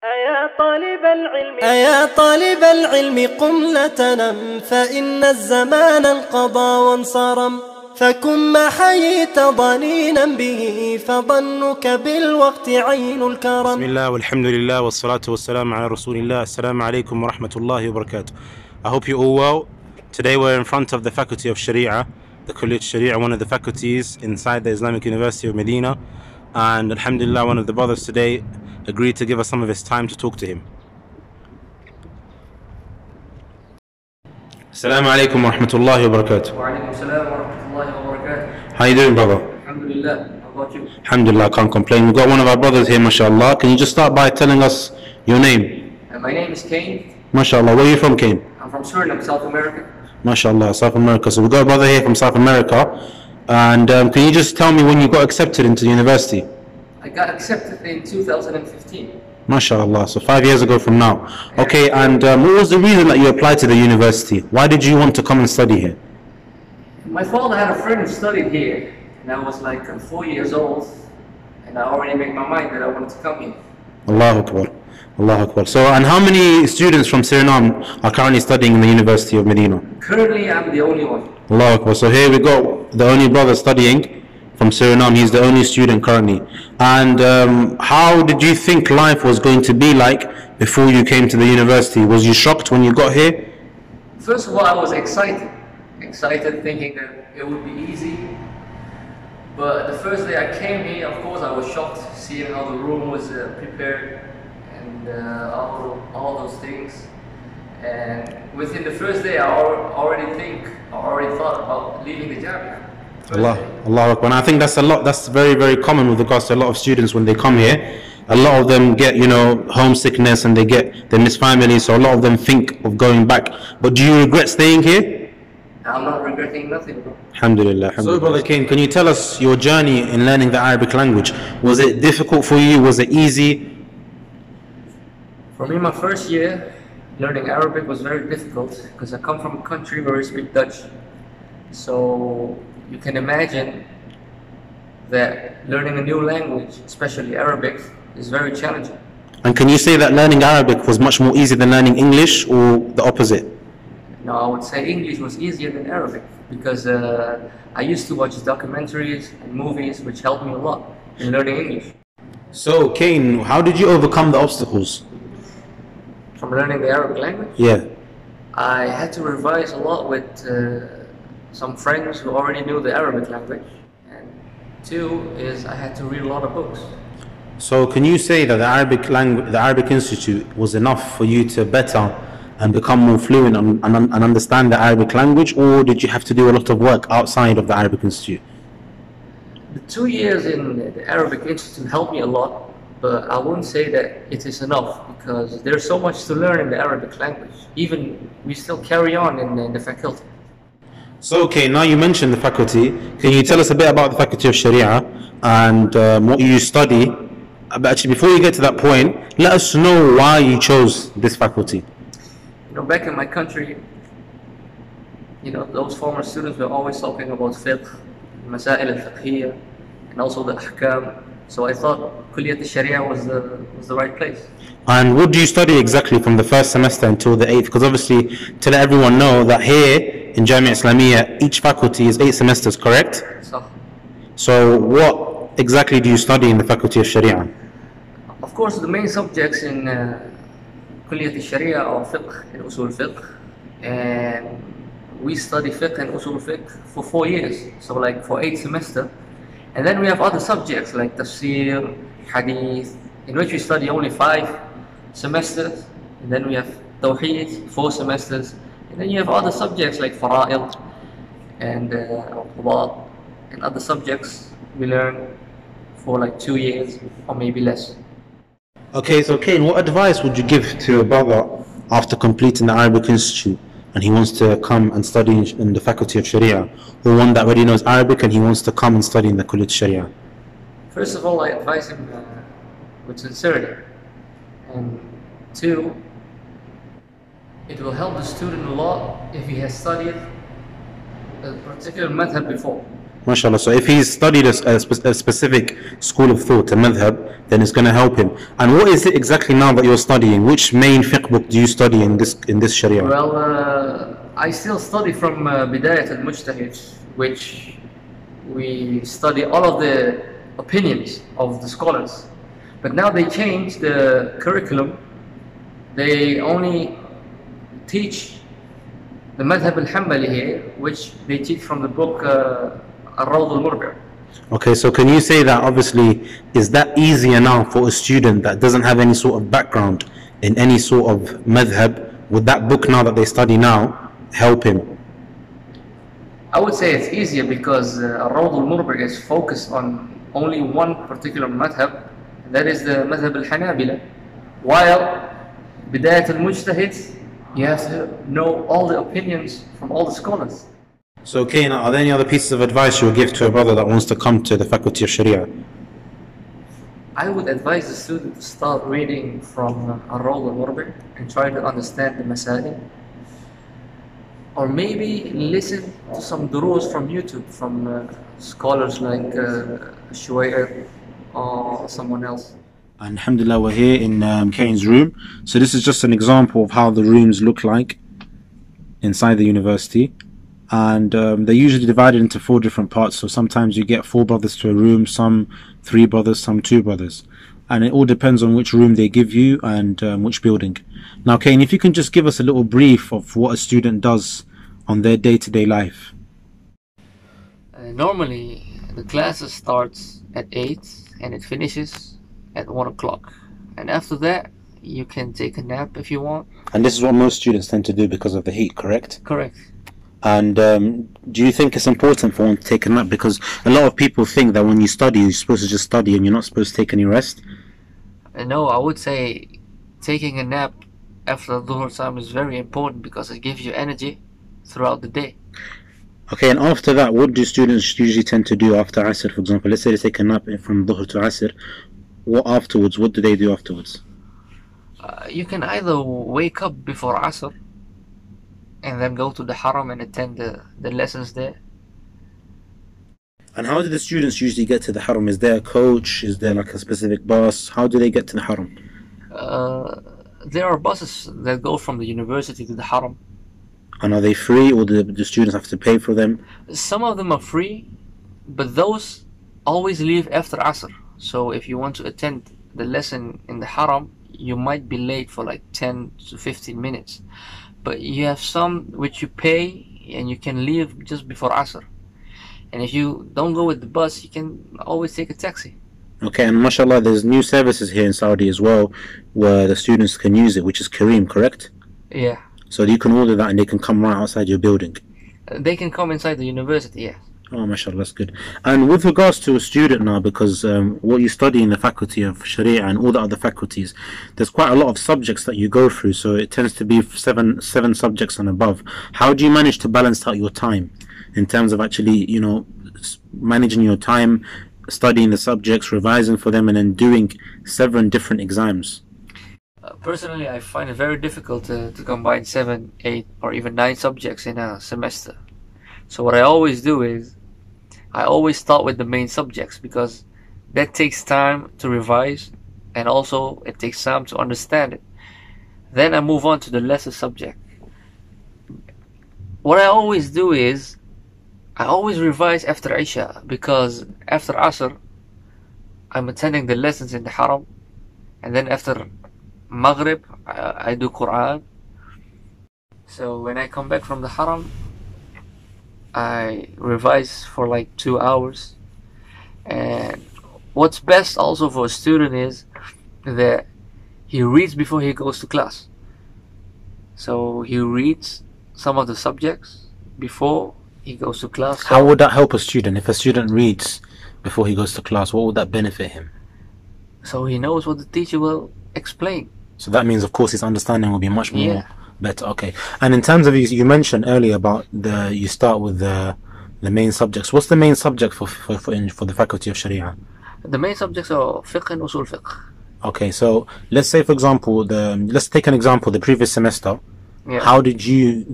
أيا طالب العلم قم لا تنم، فإن الزمان انقضى وانصرم، فكن ما حييت ضنينا به، فظنك بالوقت عين الكرم. بسم الله والحمد لله والصلاة والسلام على رسول الله. Assalamu alaikum wa rahmatullahi wa barakatuh. I hope you're all well. Today we're in front of the Faculty of Sharia, the College Sharia, one of the faculties inside the Islamic University of Medina. And alhamdulillah, one of the brothers today agreed to give us some of his time to talk to him. Assalamu alaikum wa rahmatullahi wa barakatuh. Wa alaikum salam wa rahmatullahi wa barakatuh. How you doing, brother? Alhamdulillah. How about you? Alhamdulillah, I can't complain. We've got one of our brothers here, mashallah. Can you just start by telling us your name? My name is Kane. Mashallah. Where are you from, Kane? I'm from Suriname, South America. MashaAllah, South America. So we've got a brother here from South America. And can you just tell me when you got accepted into the university? I got accepted in 2015. MashaAllah, so 5 years ago from now. Okay, and what was the reason that you applied to the university? Why did you want to come and study here? My father had a friend who studied here, and I was like 4 years old, and I already made my mind that I wanted to come here. Allahu Akbar. Allahu Akbar. So, and how many students from Suriname are currently studying in the University of Medina? Currently, I'm the only one. Allahu Akbar. So here we go, the only brother studying from Suriname. He's the only student currently. And how did you think life was going to be like before you came to the university? Was you shocked when you got here? First of all, I was excited thinking that it would be easy. But the first day I came here, of course, I was shocked seeing how the room was prepared and all those things. And within the first day, I already thought about leaving the Jamia. Allah Akbar. And I think that's very, very common with regards to a lot of students when they come here. A lot of them get, homesickness, and they miss family, so a lot of them think of going back. But do you regret staying here? I'm not regretting nothing, bro. Alhamdulillah. So, Brother Kane, can you tell us your journey in learning the Arabic language? Was it difficult for you? Was it easy? For me, my first year learning Arabic was very difficult because I come from a country where we speak Dutch. So you can imagine that learning a new language, especially Arabic, is very challenging. And can you say that learning Arabic was much more easy than learning English, or the opposite? No, I would say English was easier than Arabic because I used to watch documentaries and movies which helped me a lot in learning English. So, Kane, how did you overcome the obstacles? From learning the Arabic language? Yeah. I had to revise a lot with some friends who already knew the Arabic language. And two is I had to read a lot of books. So can you say that the Arabic Institute was enough for you to better and become more fluent and understand the Arabic language, or did you have to do a lot of work outside of the Arabic Institute? The 2 years in the Arabic Institute helped me a lot, but I wouldn't say that it is enough because there's so much to learn in the Arabic language. Even we still carry on in the faculty. So, okay, now you mentioned the faculty. Can you tell us a bit about the Faculty of Sharia and what you study? But actually, before you get to that point, let us know why you chose this faculty. Back in my country, those former students were always talking about fiqh, masail al-fiqhiyya, and also the ahkam. So I thought Kulliyat al-Sharia was the right place. And what do you study exactly from the first semester until the 8th? Because obviously, to let everyone know that here in Jamia Islamiyya, each faculty is 8 semesters, correct? So what exactly do you study in the Faculty of Sharia? Of course, the main subjects in Kulliyat al-Sharia are fiqh and usul fiqh. And we study fiqh and usul fiqh for 4 years. So like for 8 semesters. And then we have other subjects like tafsir, hadith, in which we study only 5 semesters. And then we have tawheed, 4 semesters. And then you have other subjects like fara'id and qudat and other subjects we learn for like 2 years or maybe less. Okay, so Kane, what advice would you give to a brother after completing the Arabic Institute and he wants to come and study in the Faculty of Sharia, or one that already knows Arabic and he wants to come and study in the Kulliyat Sharia? First of all, I advise him with sincerity. And 2, it will help the student a lot if he has studied a particular madhab before. MashaAllah. So if he's studied a specific school of thought, a madhab, then it's going to help him. And what is it exactly now that you're studying? Which main fiqh book do you study in this Sharia? Well, I still study from Bidayat al-Mujtahid, which we study all of the opinions of the scholars. But now they changed the curriculum. They only teach the madhab al-Hanbali here, which they teach from the book Al-Rawd al-Murbi'. Okay, so can you say that obviously, is that easier now for a student that doesn't have any sort of background in any sort of madhab? Would that book now that they study now help him? I would say it's easier because Al-Rawd al-Murbi' is focused on only one particular madhab, that is the madhab al-Hanabila. While Bidayat al-Mujtahid, you have to know all the opinions from all the scholars. So, Kane, are there any other pieces of advice you would give to a brother that wants to come to the Faculty of Sharia? I would advise the student to start reading from Al-Rawd al-Murbi' and try to understand the masail. Or maybe listen to some duruus from YouTube, from scholars like Shuwayr or someone else. And alhamdulillah, we're here in Kane's room. So this is just an example of how the rooms look like inside the university. And they're usually divided into 4 different parts. So sometimes you get 4 brothers to a room, some 3 brothers, some 2 brothers. And it all depends on which room they give you and which building. Now, Kane, if you can just give us a little brief of what a student does on their day-to-day life. Normally, the class starts at 8 and it finishes at 1 o'clock. And after that, you can take a nap if you want. And this is what most students tend to do because of the heat, correct? Correct. And do you think it's important for one to take a nap? Because a lot of people think that when you study, you're supposed to just study and you're not supposed to take any rest. No, I would say taking a nap after Dhuhr time is very important because it gives you energy throughout the day. Okay, and after that, what do students usually tend to do after Asr, for example? Let's say they take a nap from Dhuhr to Asr. What afterwards? What do they do afterwards? You can either wake up before Asr and then go to the Haram and attend the lessons there. And how do the students usually get to the Haram? Is there a coach? Is there like a specific bus? How do they get to the Haram? There are buses that go from the university to the Haram. And are they free, or do the students have to pay for them? Some of them are free, but those always leave after Asr. So if you want to attend the lesson in the Haram, you might be late for like 10 to 15 minutes. But you have some which you pay and you can leave just before Asr. And if you don't go with the bus, you can always take a taxi. Okay, and mashallah, there's new services here in Saudi as well where the students can use it, which is Kareem, correct? Yeah. So you can order that and they can come right outside your building. They can come inside the university, yes. Oh, mashallah, that's good. And with regards to a student now, because what you study in the Faculty of Sharia and all the other faculties, there's quite a lot of subjects that you go through, so it tends to be seven subjects and above. How do you manage to balance out your time in terms of actually, you know, managing your time, studying the subjects, revising for them, and then doing 7 different exams? Personally, I find it very difficult to combine 7, 8, or even 9 subjects in a semester. So what I always do is, I always start with the main subjects because that takes time to revise and also it takes time to understand it. Then I move on to the lesser subject. What I always do is, I always revise after Isha because after Asr, I'm attending the lessons in the Haram, and then after Maghrib, I do Quran. So when I come back from the Haram, I revise for like 2 hours. And what's best also for a student is that he reads before he goes to class. So he reads some of the subjects before he goes to class. How would that help a student? If a student reads before he goes to class, what would that benefit him? So he knows what the teacher will explain. So that means, of course, his understanding will be much more better. Okay. And in terms of, you mentioned earlier about you start with the main subjects. What's the main subject for the Faculty of Sharia? The main subjects are fiqh and usul fiqh. Okay, so let's say, for example, let's take an example. The previous semester, how did you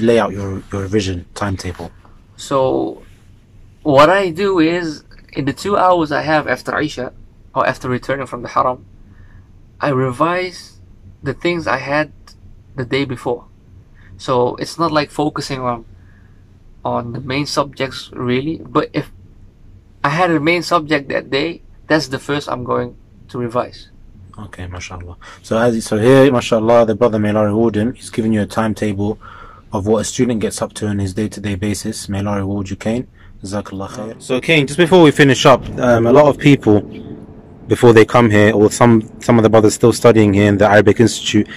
lay out your revision timetable? So what I do is, in the 2 hours I have after Isha, or after returning from the Haram, I revise the things I had the day before. So it's not like focusing on the main subjects really, but if I had a main subject that day, that's the first I'm going to revise. Okay, mashallah. So here, mashallah, the brother, may Allah reward him, he's giving you a timetable of what a student gets up to on his day-to-day basis. May Allah reward you, Kane. Jazakallah khair. So Kane, just before we finish up, a lot of people, before they come here, or some of the brothers still studying here in the Arabic Institute,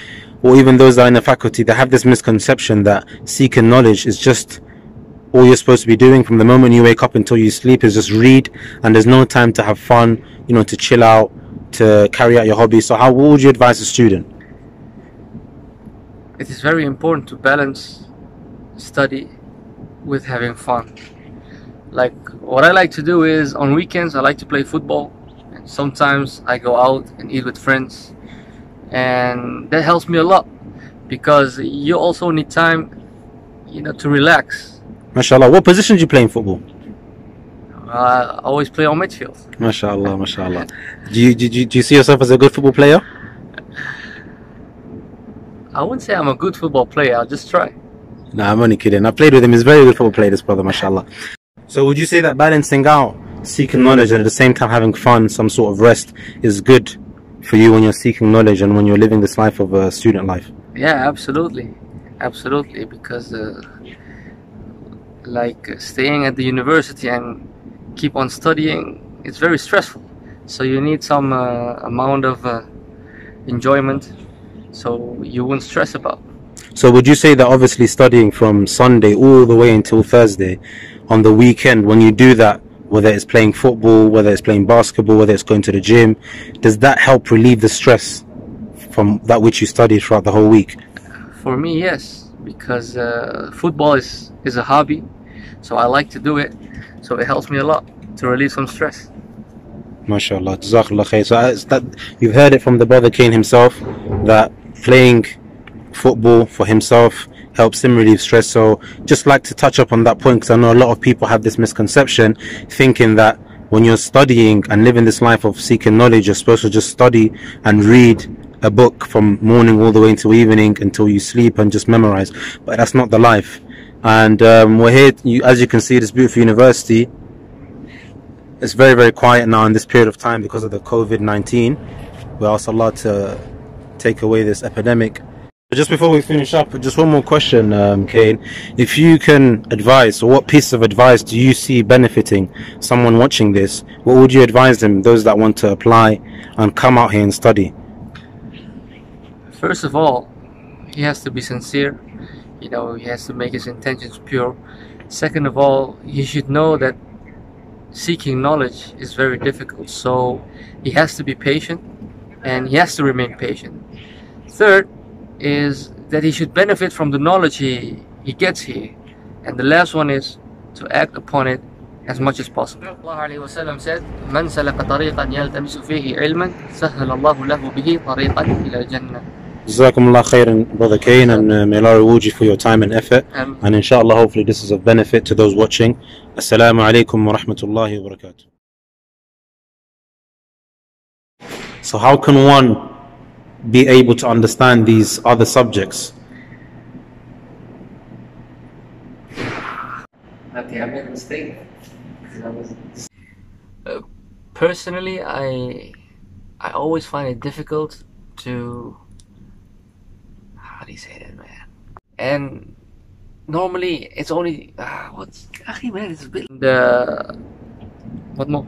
or even those that are in the faculty, they have this misconception that seeking knowledge is just all you're supposed to be doing from the moment you wake up until you sleep, is just read, and there's no time to have fun, you know, to chill out, to carry out your hobbies. So what would you advise a student? It is very important to balance study with having fun. Like, what I like to do is, on weekends I like to play football, and sometimes I go out and eat with friends, and that helps me a lot, because you also need time, you know, to relax. MashaAllah. What position do you play in football? I always play on midfield. MashaAllah, MashaAllah. Do you see yourself as a good football player? I wouldn't say I'm a good football player, I'll just try. Nah, I'm only kidding. I played with him. He's a very good football player, this brother, MashaAllah. So would you say that balancing out seeking knowledge and at the same time having fun, some sort of rest, is good for you when you're seeking knowledge and when you're living this life of a student life? Yeah, absolutely. Absolutely, because like staying at the university and keep on studying, it's very stressful. So you need some amount of enjoyment, so you won't stress about. So would you say that obviously studying from Sunday all the way until Thursday, on the weekend, when you do that, whether it's playing football, whether it's playing basketball, whether it's going to the gym, does that help relieve the stress from that which you studied throughout the whole week? For me, yes, because football is a hobby, so I like to do it, so it helps me a lot to relieve some stress. MashaAllah, Jazakallah khair. So that, you've heard it from the brother Kane himself, that playing football for himself helps him relieve stress. So just like to touch up on that point, because I know a lot of people have this misconception, thinking that when you're studying and living this life of seeking knowledge, you're supposed to just study and read a book from morning all the way until evening until you sleep and just memorize. But that's not the life. And we're here, as you can see, this beautiful university. It's very, very quiet now in this period of time because of the COVID-19. We ask Allah to take away this epidemic. Just before we finish up, just one more question, Kane. If you can advise, or what piece of advice do you see benefiting someone watching this, what would you advise them, those that want to apply and come out here and study? First of all, he has to be sincere. You know, he has to make his intentions pure. Second of all, he should know that seeking knowledge is very difficult, so he has to be patient and he has to remain patient. Third is that he should benefit from the knowledge he gets here. And the last one is to act upon it as much as possible. Allah ﷺ said, "Man salaka tariqan yaltamisu fihi ilman, sahhala Allahu lahu bihi tariqan ila al-jannah." Jazakumullah khairan, Brother Kane, and may Allah reward you for your time and effort. And inshallah, hopefully this is of benefit to those watching. Assalamu alaikum wa rahmatullahi wa barakatuh. So how can one be able to understand these other subjects? Okay, I made a mistake. Personally, I always find it difficult to, how do you say that, man? And normally it's only man, it's a bit what more?